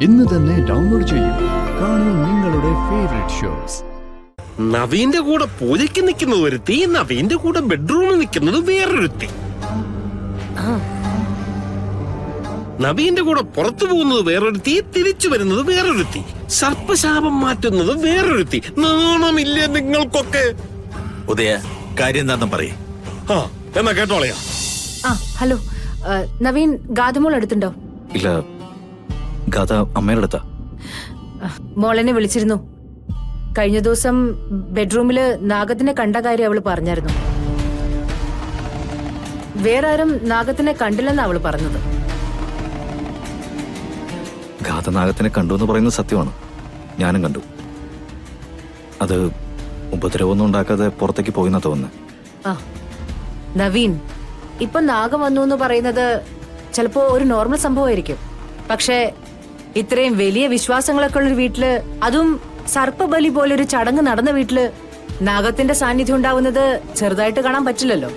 ഇന്ന് തന്നെ ഡൗൺലോഡ് ചെയ്യൂ. കാണൂ നിങ്ങളുടെ ഫേവറേറ്റ് ഷോസ്. നവീന്റെ കൂടെ പൂജയ്ക്ക് നിൽക്കുന്നത് ഒരുത്തി, നവീന്റെ കൂടെ ബെഡ്റൂമിൽ നിൽക്കുന്നത് വേറൊരുത്തി. നവീന്റെ കൂടെ പുറത്തു പോകുന്നത് വേറൊരുത്തി, തിരിച്ചു വരുന്നത് വേറൊരുത്തി, സർപ്പശാപം മാറ്റുന്നത് വേറൊരുത്തി. നാണമില്ലേ നിങ്ങൾക്കൊക്കെ? ഉദയ, കാര്യം എന്താണെന്ന് പറയേ. എന്നാ കേട്ടോളയാ. ഹലോ നവീൻ, ഗാഥമോൾ അടുത്തുണ്ടോ? ഇല്ല, ഗാഥ അമ്മയുടെ അടുത്താ. മോളെന്നെ വിളിച്ചിരുന്നു. കഴിഞ്ഞ ദിവസം ബെഡ്റൂമില് നാഗത്തിനെ കണ്ട കാര്യം അവള് പറഞ്ഞായിരുന്നു. വേറെ ആരും നാഗത്തിനെ കണ്ടില്ലെന്ന് അവള് പറഞ്ഞത്. ഗാഥ നാഗത്തിനെ കണ്ടു എന്ന് പറയുന്നത് സത്യമാണ്. ഞാനും കണ്ടു. അത് ഉപദ്രവമൊന്നും ഉണ്ടാക്കാതെ പുറത്തേക്ക് പോയിന്നാ തോന്നുന്നത്. നവീൻ, ഇപ്പൊ നാഗം വന്നു എന്ന് പറയുന്നത് ചിലപ്പോ ഒരു നോർമൽ സംഭവമായിരിക്കും. പക്ഷേ ഇത്രയും വലിയ വിശ്വാസങ്ങളൊക്കെ ഉള്ളൊരു വീട്ടില്, അതും സർപ്പബലി പോലൊരു ചടങ്ങ് നടന്ന വീട്ടില് നാഗത്തിന്റെ സാന്നിധ്യം ഉണ്ടാവുന്നത് ചെറുതായിട്ട് കാണാൻ പറ്റില്ലല്ലോ.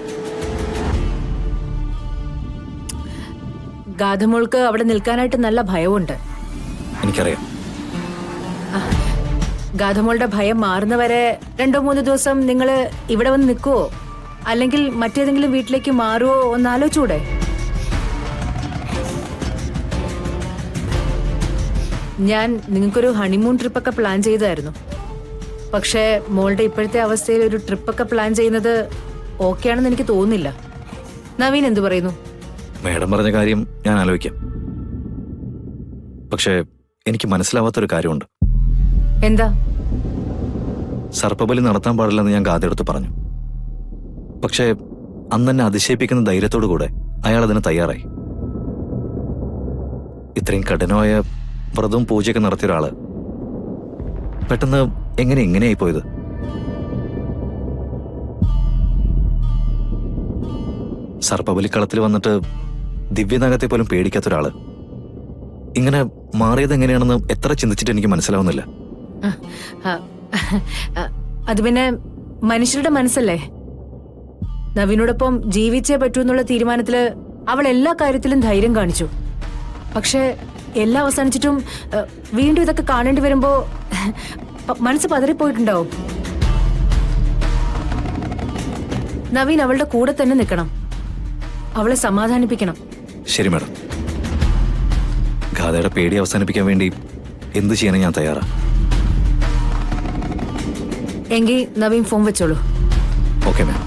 ഗാഥമോൾക്ക് അവിടെ നിൽക്കാനായിട്ട് നല്ല ഭയമുണ്ട്. എനിക്കറിയാം. ഗാഥമോളുടെ ഭയം മാറുന്നവരെ 2-3 ദിവസം നിങ്ങള് ഇവിടെ വന്ന് നിൽക്കുവോ, അല്ലെങ്കിൽ മറ്റേതെങ്കിലും വീട്ടിലേക്ക് മാറുവോ ഒന്ന് ആലോചിച്ചൂടെ? ഞാൻ നിങ്ങൾക്കൊരു ഹണിമൂൺ ട്രിപ്പൊക്കെ പ്ലാൻ ചെയ്തായിരുന്നു. പക്ഷേ മോളുടെ ഇപ്പോഴത്തെ അവസ്ഥയിൽ ഒരു ട്രിപ്പൊക്കെ പ്ലാൻ ചെയ്യുന്നത് ഓക്കെ ആണെന്ന് എനിക്ക് തോന്നുന്നില്ല. നവീൻ എന്തു പറയുന്നു? മേഡം പറഞ്ഞ കാര്യം ഞാൻ ആലോചിക്കാം. പക്ഷേ എനിക്ക് മനസ്സിലാവാത്തൊരു കാര്യമുണ്ട്. എന്താ? സർപ്പബലി നടത്താൻ പാടില്ലെന്ന് ഞാൻ ഗാഥയെടുത്ത് പറഞ്ഞു. പക്ഷേ അന്ന് എന്നെ അതിശയിപ്പിക്കുന്ന ധൈര്യത്തോടു കൂടെ അയാൾ അതിന് തയ്യാറായി. ഇത്രയും കഠിനമായ വ്രതവും പൂജയൊക്കെ നടത്തിയ ഒരാള് പെട്ടെന്ന് എങ്ങനെയായി പോയത്? സർപ്പബലിക്കളത്തിൽ വന്നിട്ട് ദിവ്യനാഗത്തെ പോലും പേടിക്കാത്ത ഒരാള് ഇങ്ങനെ മാറിയത് എങ്ങനെയാണെന്ന് എത്ര ചിന്തിച്ചിട്ട് എനിക്ക് മനസ്സിലാവുന്നില്ല. അത് പിന്നെ മനുഷ്യരുടെ മനസ്സല്ലേ. നവീനോടൊപ്പം ജീവിച്ചേ പറ്റൂ എന്നുള്ള തീരുമാനത്തില് അവൾ എല്ലാ കാര്യത്തിലും ധൈര്യം കാണിച്ചു. പക്ഷെ എല്ലാം അവസാനിച്ചിട്ടും വീണ്ടും ഇതൊക്കെ കാണേണ്ടി വരുമ്പോ മനസ്സ് പതറിപ്പോയിട്ടുണ്ടാവും. നവീൻ അവളുടെ കൂടെ തന്നെ നിൽക്കണം, അവളെ സമാധാനിപ്പിക്കണം. ശരി മാഡം, ഗാഥയുടെ പേടി അവസാനിപ്പിക്കാൻ വേണ്ടി എന്ത് ചെയ്യാനും ഞാൻ തയ്യാറാ. എങ്കിൽ നവീൻ ഫോൺ വെച്ചോളൂ. Okay ma'am.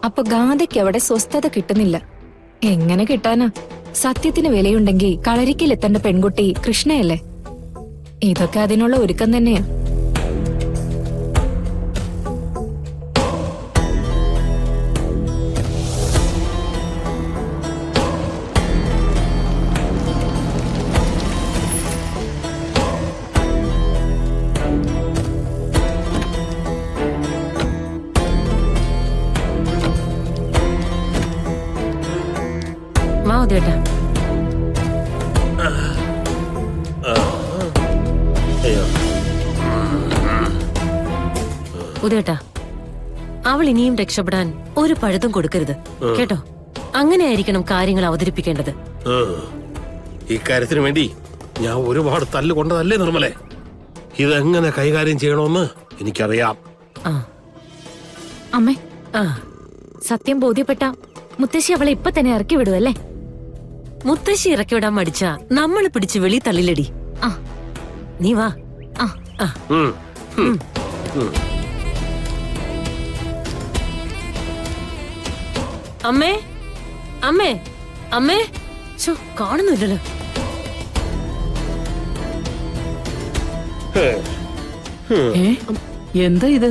അപ്പൊ ഗാഥയ്ക്ക് അവിടെ സ്വസ്ഥത കിട്ടുന്നില്ല. എങ്ങനെ കിട്ടാനാ? സത്യത്തിന് വിലയുണ്ടെങ്കിൽ കളരിക്കിലെത്തേണ്ട പെൺകുട്ടി കൃഷ്ണയല്ലേ. ഇതൊക്കെ അതിനുള്ള ഒരുക്കം തന്നെയാ. ഉദയേട്ടാ, ഉദയേട്ടാ, അവൾ ഇനിയും രക്ഷപ്പെടാൻ ഒരു പഴുതും കൊടുക്കരുത് കേട്ടോ. അങ്ങനെയായിരിക്കണം കാര്യങ്ങൾ അവതരിപ്പിക്കേണ്ടത്. ഇക്കാര്യത്തിന് വേണ്ടി ഞാൻ ഒരുപാട് തല്ലുകൊണ്ടതല്ലേ നിർമ്മലേ. ഇതെങ്ങനെ കൈകാര്യം ചെയ്യണമെന്ന് എനിക്കറിയാം. അമ്മേ, സത്യം ബോധ്യപ്പെട്ട മുത്തശ്ശി അവളെ ഇപ്പൊ തന്നെ ഇറക്കി വിടുവല്ലേ? മുത്തശ്ശി ഇറക്കി വിടാൻ മടിച്ചാ നമ്മൾ പിടിച്ച് വെളി തള്ളിലടി. നീ വാ. അമ്മേ, അമ്മേ, അമ്മേ, കാണുന്നില്ലല്ലോ. എന്താ ഇത്?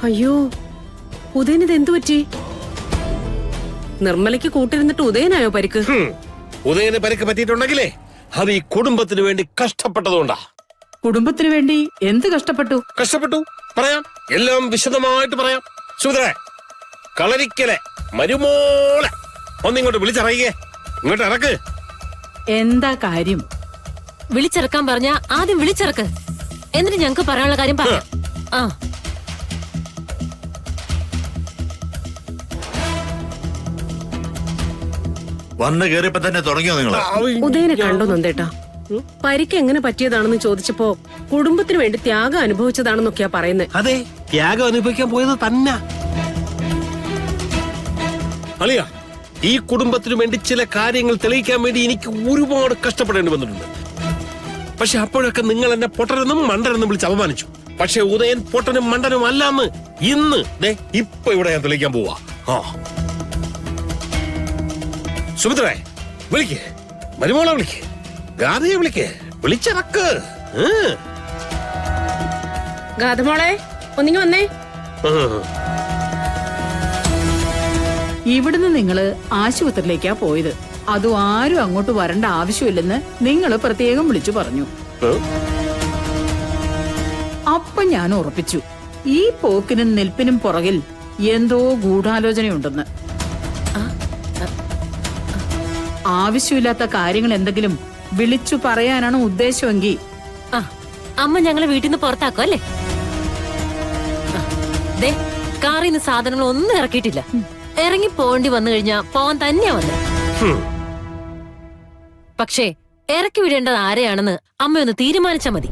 അയ്യോ, ഉദയനിത് എന്തു പറ്റി? നിർമ്മലയ്ക്ക് കൂട്ടിരുന്നിട്ട് ഉദയനായോ പരിക്ക്? ഉദയന് പരിക്ക് പറ്റിയിട്ടുണ്ടെങ്കിലേ അത് ഈ കുടുംബത്തിന് വേണ്ടി കഷ്ടപ്പെട്ടതുകൊണ്ടാ. കുടുംബത്തിന് വേണ്ടി എന്ത് കഷ്ടപ്പെട്ടു? കഷ്ടപ്പെട്ടു പറയാം, എല്ലാം വിശദമായിട്ട് പറയാം. സുഭദ്രേ, കളരിക്കലെ മരുമോളെ ഒന്നിങ്ങോട്ട് വിളിച്ചിറങ്ങിയേ. ഇങ്ങോട്ട് ഇറക്ക്. എന്താ കാര്യം? വിളിച്ചിറക്കാൻ പറഞ്ഞ ആദ്യം വിളിച്ചിറക്ക്, എന്നിട്ട് ഞങ്ങക്ക് പറയാനുള്ള കാര്യം പറയാം. ആ വന്ന് കേറിയപ്പോ തന്നെ തുടങ്ങിയോ നിങ്ങള്? ഉദയനെ കണ്ടോ നന്ദേട്ടാ? പരിക്ക് എങ്ങനെ പറ്റിയതാണെന്ന് ചോദിച്ചപ്പോ കുടുംബത്തിന് വേണ്ടി ത്യാഗം അനുഭവിച്ചതാണെന്നൊക്കെയാ പറയുന്നത്. അതെ, ത്യാഗം അനുഭവിക്കാൻ പോയത് തന്നെ. അളിയ, ഈ കുടുംബത്തിനു വേണ്ടി ചില കാര്യങ്ങൾ തെളിയിക്കാൻ വേണ്ടി എനിക്ക് ഒരുപാട് കഷ്ടപ്പെടേണ്ടി വന്നിട്ടുണ്ട്. പക്ഷെ അപ്പോഴൊക്കെ നിങ്ങൾ എന്നെ പൊട്ടനെന്നും മണ്ടനെന്നും വിളിച്ച് അപമാനിച്ചു. പക്ഷെ ഉദയൻ പൊട്ടനും മണ്ടനും അല്ലാന്ന് ഇന്ന് ഇപ്പൊ ഇവിടെ ഞാൻ തെളിയിക്കാൻ പോവാ. ആ സുമിത്രേ, വിളിക്ക്, മരുമോളെ വിളിക്ക്, ഗാഥയെ വിളിക്ക്, വിളിച്ചിറക്ക്. ഗാഥമോളെ ഒന്നിങ്ങി വന്നേ. ഇവിടുന്ന് നിങ്ങള് ആശുപത്രിയിലേക്കാ പോയത്. അതും ആരും അങ്ങോട്ട് വരേണ്ട ആവശ്യമില്ലെന്ന് നിങ്ങൾ പ്രത്യേകം വിളിച്ചു പറഞ്ഞു. അപ്പൊ ഞാൻ ഉറപ്പിച്ചു, ഈ പോക്കിനും നിൽപ്പിനും പുറകിൽ എന്തോ ഗൂഢാലോചനയുണ്ടെന്ന്. ആവശ്യമില്ലാത്ത കാര്യങ്ങൾ എന്തെങ്കിലും വിളിച്ചു പറയാനാണ് ഉദ്ദേശമെങ്കിൽ ആ അമ്മ ഞങ്ങളെ വീട്ടിൽ നിന്ന് പുറത്താക്കും അല്ലേ? ദേ, കാറിൽ നിന്ന് സാധനങ്ങൾ ഒന്നും ഇറക്കിയിട്ടില്ല. ഇറങ്ങി പോണ്ടി വന്നു കഴിഞ്ഞാ പോവാൻ തന്നെയാ വന്നത്. പക്ഷേ ഇറക്കി വിടേണ്ടത് ആരെയാണെന്ന് അമ്മയൊന്ന് തീരുമാനിച്ചാ മതി.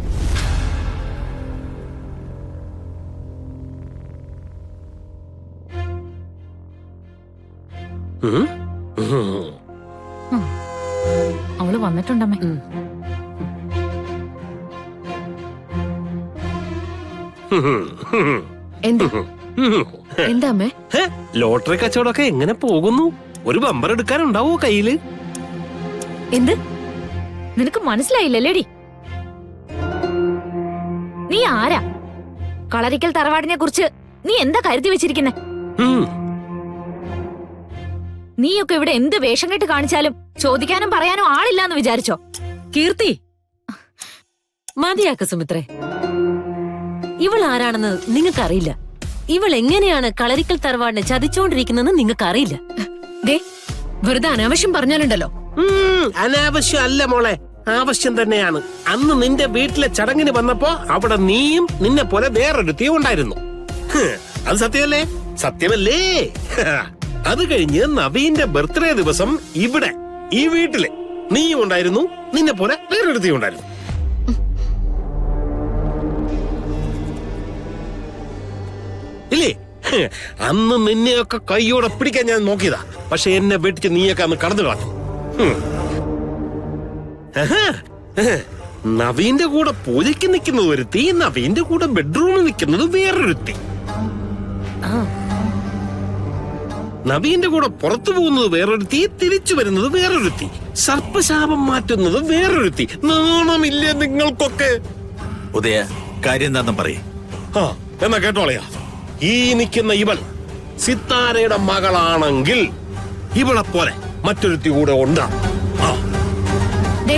അവള് വന്നിട്ടുണ്ടമ്മേ. എന്താ അമ്മേ? ലോട്ടറി കച്ചവടമൊക്കെ എങ്ങനെ പോകുന്നു? ഒരു ബമ്പർ എടുക്കാനുണ്ടാവോ കയ്യില്? എന്ത്? നിനക്ക് മനസ്സിലായില്ലേടി? നീ ആരാ? കളരിക്കൽ തറവാടിനെ കുറിച്ച് നീ എന്താ കരുതി വെച്ചിരിക്കുന്നെ? നീയൊക്കെ ഇവിടെ എന്ത് വേഷം കെട്ട് കാണിച്ചാലും ചോദിക്കാനും പറയാനും ആളില്ലാന്ന് വിചാരിച്ചോ? കീർത്തി, മതിയാക്ക സുമിത്രേ. ഇവൾ ആരാണെന്ന് നിങ്ങൾക്കറിയില്ല. ഇവൾ എങ്ങനെയാണ് കളരിക്കൽ തറവാടിനെ ചതിച്ചോണ്ടിരിക്കുന്നെന്ന് നിങ്ങൾക്കറിയില്ല. ദേ, വെറുതെ അനാവശ്യം പറഞ്ഞാലുണ്ടല്ലോ. അനാവശ്യം അല്ല മോളെ, ആവശ്യം തന്നെയാണ്. അന്ന് നിന്റെ വീട്ടിലെ ചടങ്ങിന് വന്നപ്പോ അവിടെ നീയും നിന്നെ പോലെ വേറൊരുത്തിയും ഉണ്ടായിരുന്നു. അത് സത്യമല്ലേ? സത്യമല്ലേ? അത് കഴിഞ്ഞ് നവീന്റെ ബർത്ത്ഡേ ദിവസം ഇവിടെ ഈ വീട്ടില് നീയും ഉണ്ടായിരുന്നു, നിന്നെ പോലെ വേറൊരുത്തിയും ഉണ്ടായിരുന്നു. ഇല്ലേ? അന്ന് നിന്നെയൊക്കെ കൈയോടെ പിടിക്കാൻ ഞാൻ നോക്കിയതാ. പക്ഷെ എന്നെ വെട്ടിച്ച് നീയൊക്കെ അന്ന് കടന്നു കളഞ്ഞു. നവീന്റെ കൂടെ പൂജയ്ക്ക് നിൽക്കുന്നത് ഒരുത്തി, നവീന്റെ കൂടെ ബെഡ്റൂമിൽ നിൽക്കുന്നത് വേറൊരുത്തി. നവീന്റെ കൂടെ പുറത്തു പോകുന്നത് വേറൊരുത്തി, തിരിച്ചു വരുന്നത് വേറൊരുത്തി, സർപ്പശാപം മാറ്റുന്നത് വേറൊരുത്തി. നാണമില്ല നിങ്ങൾക്കൊക്കെ? ഉദയ, കാര്യം എന്താണെന്ന് പറയേ. ആ എന്നാ കേട്ടോളയാ, ഈ നിൽക്കുന്ന ഇവൾ സിത്താരയുടെ മകളാണെങ്കിൽ ഇവളെ പോലെ മറ്റൊരുത്തി കൂടെ ഉണ്ടാ. ദേ,